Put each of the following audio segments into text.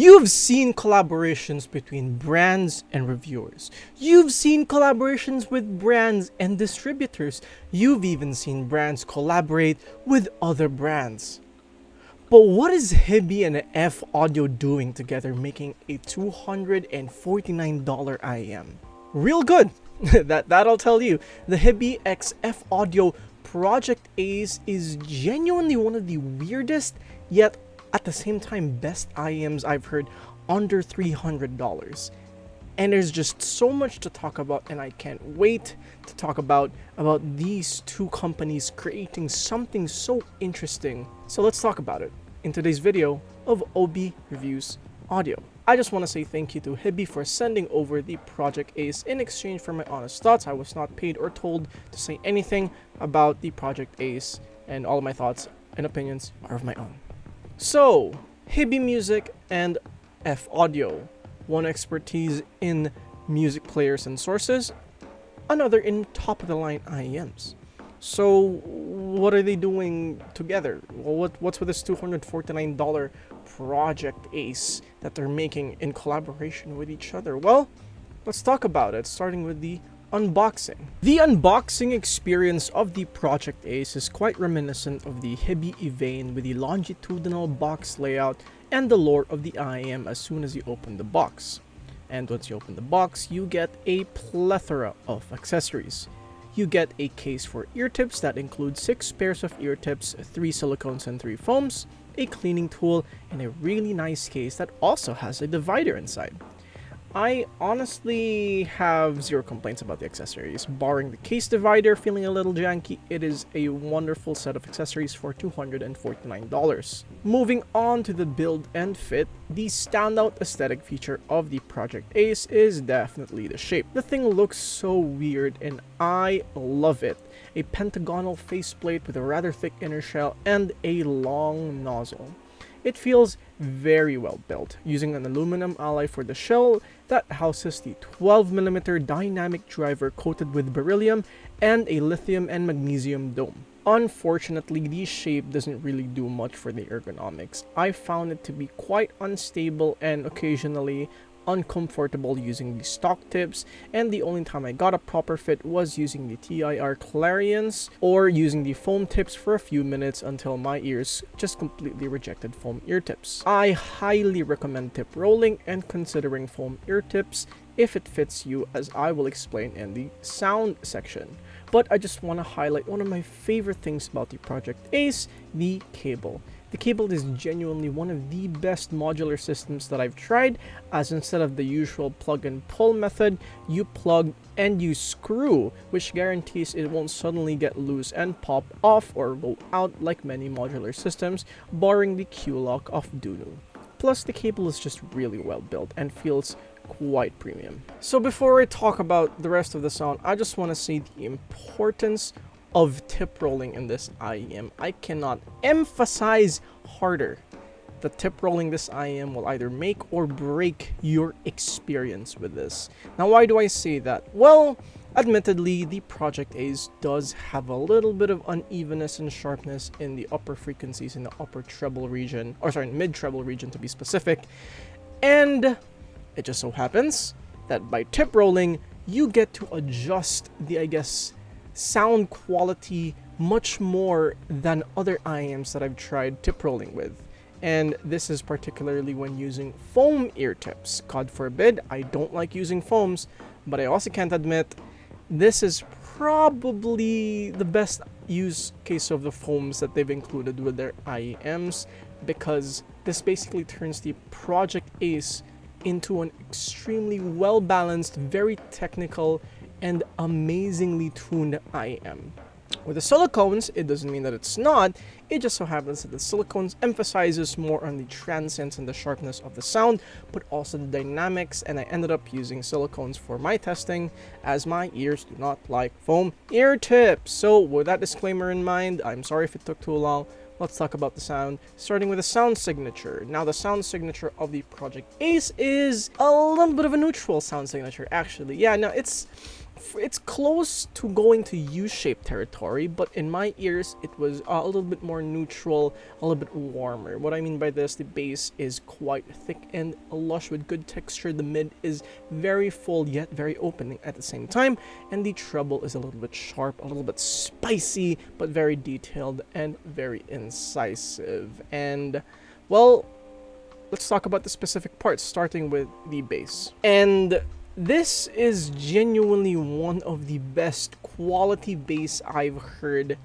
You've seen collaborations between brands and reviewers. You've seen collaborations with brands and distributors. You've even seen brands collaborate with other brands. But what is HiBy and FAudio doing together making a $249 IEM? Real good! that I'll tell you. The HiBy x FAudio Project Ace is genuinely one of the weirdest, yet at the same time best IEMs I've heard under $300. And there's just so much to talk about, and I can't wait to talk about these two companies creating something so interesting. So let's talk about it in today's video of OB Reviews Audio. I just want to say thank you to HiBy for sending over the Project Ace in exchange for my honest thoughts. I was not paid or told to say anything about the Project Ace, and all of my thoughts and opinions are of my own. So, HiBy Music and FAudio. One expertise in music players and sources, another in top-of-the-line IEMs. So, what are they doing together? Well, what's with this $249 Project Ace that they're making in collaboration with each other? Well, let's talk about it, starting with the unboxing. The unboxing experience of the Project Ace is quite reminiscent of the HiBy Evane with the longitudinal box layout and the lore of the IEM as soon as you open the box. And once you open the box, you get a plethora of accessories. You get a case for ear tips that includes 6 pairs of ear tips, 3 silicones and 3 foams, a cleaning tool, and a really nice case that also has a divider inside. I honestly have zero complaints about the accessories. Barring the case divider feeling a little janky, it is a wonderful set of accessories for $249. Moving on to the build and fit, the standout aesthetic feature of the Project Ace is definitely the shape. The thing looks so weird and I love it. A pentagonal faceplate with a rather thick inner shell and a long nozzle. It feels very well built, using an aluminum alloy for the shell that houses the 12mm dynamic driver coated with beryllium and a lithium and magnesium dome. Unfortunately, the shape doesn't really do much for the ergonomics. I found it to be quite unstable and occasionally uncomfortable using the stock tips, and the only time I got a proper fit was using the TIR Clarions or using the foam tips for a few minutes until my ears just completely rejected foam ear tips. I highly recommend tip rolling and considering foam ear tips if it fits you, as I will explain in the sound section. But I just want to highlight one of my favorite things about the Project Ace, the cable. The cable is genuinely one of the best modular systems that I've tried, as instead of the usual plug and pull method, you plug and you screw, which guarantees it won't suddenly get loose and pop off or go out like many modular systems, barring the Q-lock of Dunu. Plus, the cable is just really well built and feels quite premium. So before I talk about the rest of the sound, I just want to say the importance of tip rolling in this IEM. I cannot emphasize harder that tip rolling this IEM will either make or break your experience with this. Now, why do I say that? Well, admittedly, the Project Ace does have a little bit of unevenness and sharpness in the upper frequencies in the upper treble region, or sorry, mid treble region to be specific, and it just so happens that by tip rolling, you get to adjust the, sound quality much more than other IEMs that I've tried tip rolling with. And this is particularly when using foam ear tips. God forbid, I don't like using foams, but I also can't admit this is probably the best use case of the foams that they've included with their IEMs, because this basically turns the Project Ace into an extremely well-balanced, very technical, and amazingly tuned IEM. With the silicones, it doesn't mean that it's not, it just so happens that the silicones emphasizes more on the transience and the sharpness of the sound, but also the dynamics, and I ended up using silicones for my testing, as my ears do not like foam ear tips. So with that disclaimer in mind, I'm sorry if it took too long. Let's talk about the sound, starting with the sound signature. Now, the sound signature of the Project Ace is a little bit of a neutral sound signature, actually. Yeah, no, it's it's close to going to U-shaped territory, but in my ears it was a little bit more neutral, a little bit warmer. What I mean by this, the bass is quite thick and lush with good texture. The mid is very full yet very opening at the same time, and the treble is a little bit sharp, a little bit spicy, but very detailed and very incisive. And well, let's talk about the specific parts, starting with the bass. And this is genuinely one of the best quality bass I've heard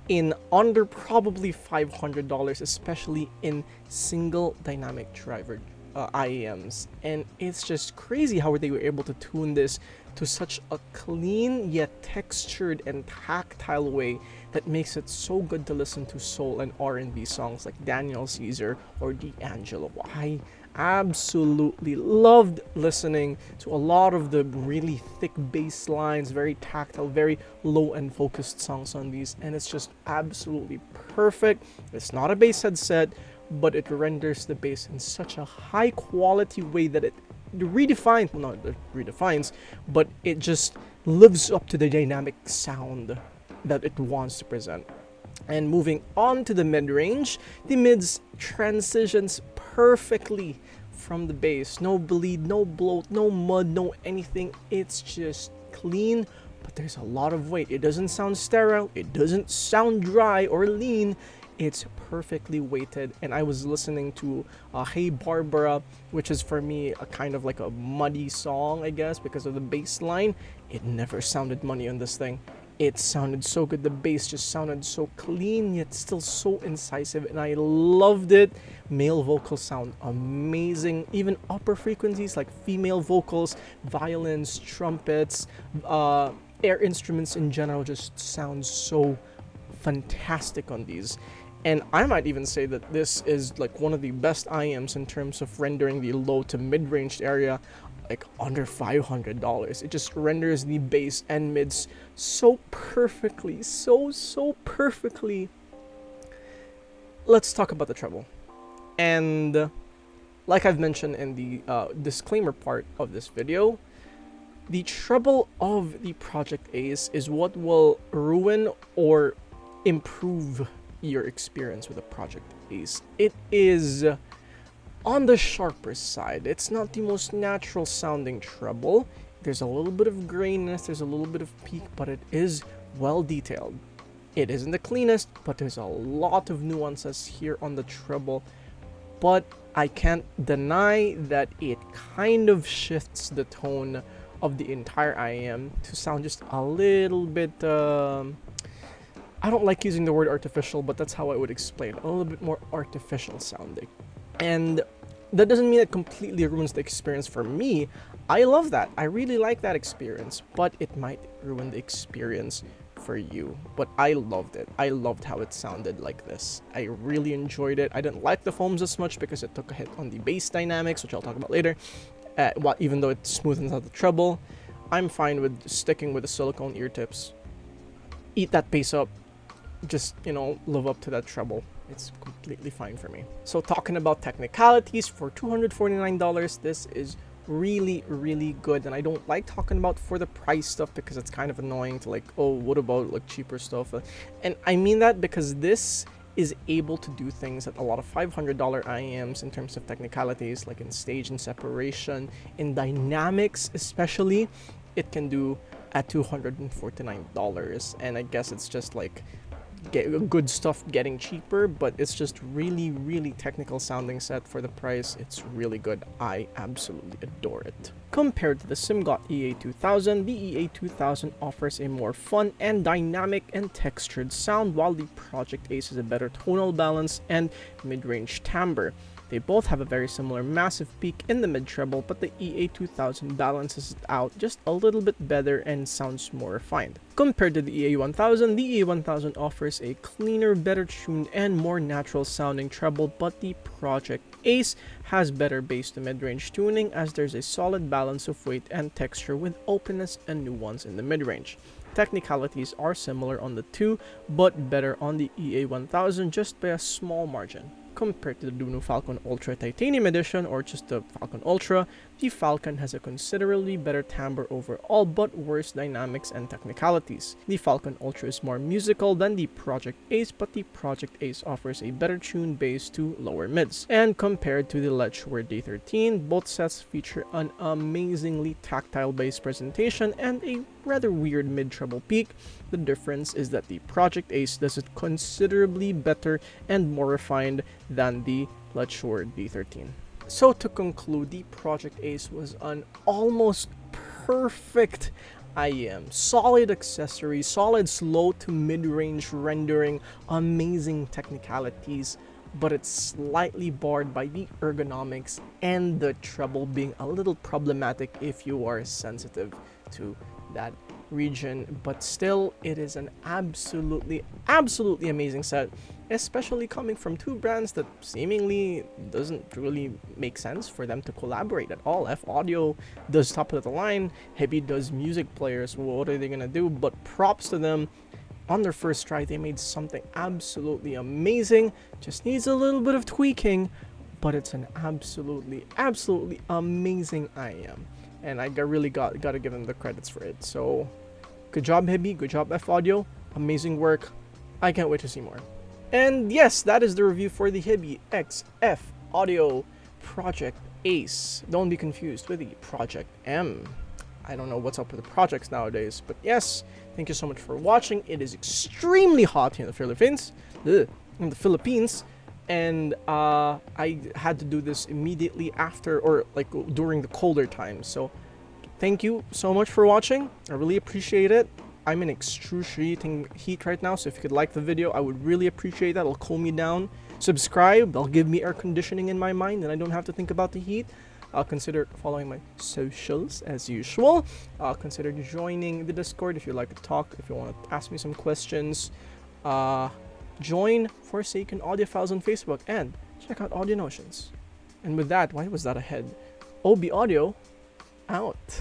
in under probably $500, especially in single dynamic driver IEMs. And it's just crazy how they were able to tune this to such a clean yet textured and tactile way that makes it so good to listen to soul and R&B songs like Daniel Caesar or D'Angelo. I absolutely loved listening to a lot of the really thick bass lines, very tactile, very low and focused songs on these, and it's just absolutely perfect. It's not a bass headset, but it renders the bass in such a high quality way that it redefines, well, not redefines, but it just lives up to the dynamic sound that it wants to present. And moving on to the mid-range, the mids transitions perfectly from the bass. No bleed, no bloat, no mud, no anything. It's just clean, but there's a lot of weight. It doesn't sound sterile, it doesn't sound dry or lean. It's perfectly weighted. And I was listening to Hey Barbara, which is for me a kind of like a muddy song, I guess, because of the bass line. It never sounded muddy on this thing. It sounded so good. The bass just sounded so clean yet still so incisive, and I loved it. Male vocals sound amazing. Even upper frequencies like female vocals, violins, trumpets, air instruments in general just sound so fantastic on these. And I might even say that this is like one of the best IEMs in terms of rendering the low to mid-range area like under $500. It just renders the bass and mids so perfectly, so perfectly. Let's talk about the treble. And like I've mentioned in the disclaimer part of this video, the treble of the Project Ace is what will ruin or improve your experience with the Project Ace. It is on the sharper side. It's not the most natural sounding treble. There's a little bit of graininess, there's a little bit of peak, but it is well detailed. It isn't the cleanest, but there's a lot of nuances here on the treble. But I can't deny that it kind of shifts the tone of the entire IEM to sound just a little bit I don't like using the word artificial, but that's how I would explain it. A little bit more artificial sounding. And that doesn't mean it completely ruins the experience for me. I love that. I really like that experience, but it might ruin the experience for you. But I loved it. I loved how it sounded like this. I really enjoyed it. I didn't like the foams as much because it took a hit on the bass dynamics, which I'll talk about later. Even though it smoothens out the treble, I'm fine with sticking with the silicone ear tips. Eat that bass up. Just, you know, live up to that treble. It's completely fine for me. So talking about technicalities, for $249, this is really good. And I don't like talking about for the price stuff because it's kind of annoying to like, oh, what about like cheaper stuff? And I mean that because this is able to do things that a lot of $500 IEMs in terms of technicalities, like in stage and separation, in dynamics especially, it can do at $249. And I guess it's just like good stuff getting cheaper, but it's just really technical sounding set for the price. It's really good. I absolutely adore it. Compared to the SimGot EA2000, the EA2000 offers a more fun and dynamic and textured sound, while the Project Ace has a better tonal balance and mid-range timbre. They both have a very similar massive peak in the mid-treble, but the EA2000 balances it out just a little bit better and sounds more refined. Compared to the EA1000, the EA1000 offers a cleaner, better tuned, and more natural sounding treble, but the Project Ace has better bass to mid-range tuning, as there's a solid balance of weight and texture with openness and nuance in the mid-range. Technicalities are similar on the two, but better on the EA1000 just by a small margin. Compared to the new Falcon Ultra Titanium Edition or just the Falcon Ultra, the Falcon has a considerably better timbre overall but worse dynamics and technicalities. The Falcon Ultra is more musical than the Project Ace, but the Project Ace offers a better tuned bass to lower mids. And compared to the Shure D13, both sets feature an amazingly tactile bass presentation and a rather weird mid-treble peak. The difference is that the Project Ace does it considerably better and more refined than the Shure D13. So to conclude, the Project Ace was an almost perfect IEM. Solid accessories, solid slow to mid-range rendering, amazing technicalities, but it's slightly barred by the ergonomics and the treble being a little problematic if you are sensitive to that region. But still, it is an absolutely amazing set, especially coming from two brands that seemingly doesn't really make sense for them to collaborate at all. FAudio does top of the line, HiBy does music players. What are they gonna do? But props to them. On their first try, they made something absolutely amazing. Just needs a little bit of tweaking, but it's an absolutely amazing IEM. And I really gotta give them the credits for it. So, good job HiBy, good job FAudio, amazing work. I can't wait to see more. And yes, that is the review for the HiBy X FAudio Project Ace. Don't be confused with the Project M. I don't know what's up with the projects nowadays, but yes, thank you so much for watching. It is extremely hot here in the Philippines, and I had to do this immediately after, or like during the colder times. So thank you so much for watching. I really appreciate it. I'm in excruciating heat right now, so if you could like the video, I would really appreciate that. It'll cool me down. Subscribe, that'll give me air conditioning in my mind, and I don't have to think about the heat. I'll consider following my socials as usual. I'll consider joining the Discord if you'd like to talk, if you want to ask me some questions. Join Forsaken Audiophiles on Facebook and check out Audio Notions. And with that, why was that ahead? Obodio out.